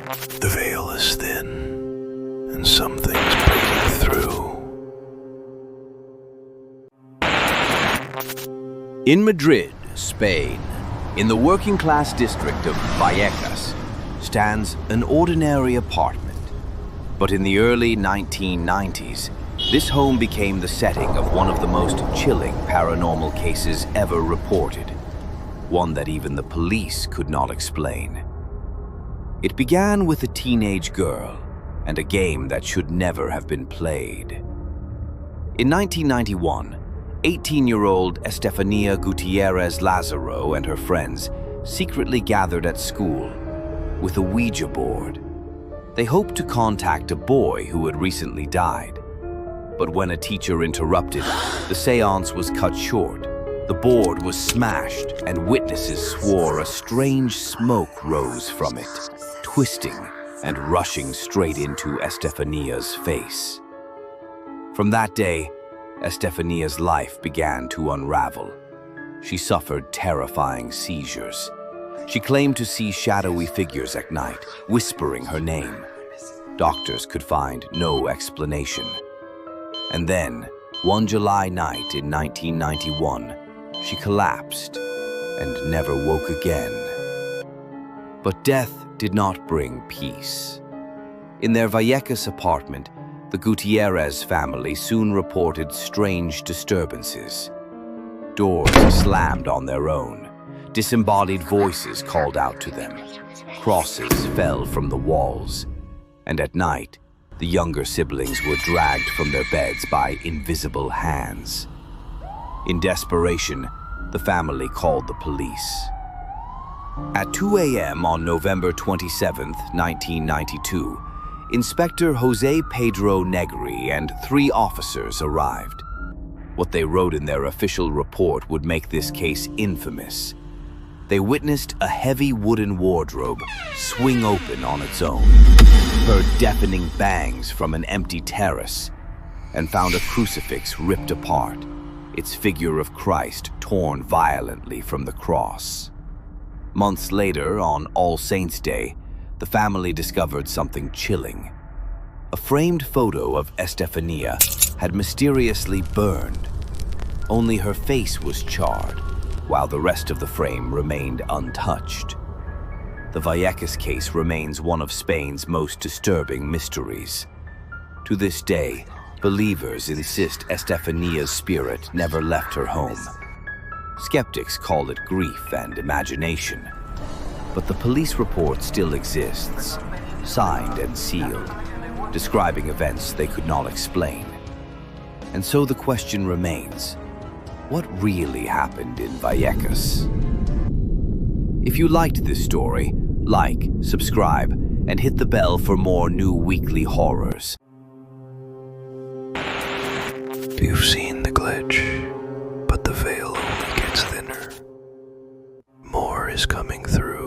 The veil is thin, and something's breaking through. In Madrid, Spain, in the working-class district of Vallecas, stands an ordinary apartment. But in the early 1990s, this home became the setting of one of the most chilling paranormal cases ever reported, one that even the police could not explain. It began with a teenage girl and a game that should never have been played. In 1991, 18-year-old Estefanía Gutiérrez Lázaro and her friends secretly gathered at school with a Ouija board. They hoped to contact a boy who had recently died. But when a teacher interrupted, the seance was cut short. The board was smashed, and witnesses swore a strange smoke rose from it, twisting and rushing straight into Estefanía's face. From that day, Estefanía's life began to unravel. She suffered terrifying seizures. She claimed to see shadowy figures at night, whispering her name. Doctors could find no explanation. And then, one July night in 1991, she collapsed and never woke again. But death did not bring peace. In their Vallecas apartment, the Gutierrez family soon reported strange disturbances. Doors slammed on their own. Disembodied voices called out to them. Crosses fell from the walls. And at night, the younger siblings were dragged from their beds by invisible hands. In desperation, the family called the police. At 2 a.m. on November 27, 1992, Inspector Jose Pedro Negri and 3 officers arrived. What they wrote in their official report would make this case infamous. They witnessed a heavy wooden wardrobe swing open on its own, heard deafening bangs from an empty terrace, and found a crucifix ripped apart, its figure of Christ torn violently from the cross. Months later, on All Saints' Day, the family discovered something chilling. A framed photo of Estefanía had mysteriously burned. Only her face was charred, while the rest of the frame remained untouched. The Vallecas case remains one of Spain's most disturbing mysteries. To this day, believers insist Estefanía's spirit never left her home. Skeptics call it grief and imagination. But the police report still exists, signed and sealed, describing events they could not explain. And so the question remains, what really happened in Vallecas? If you liked this story, like, subscribe, and hit the bell for more new weekly horrors. You've seen the glitch, but the veil only gets thinner. More is coming through.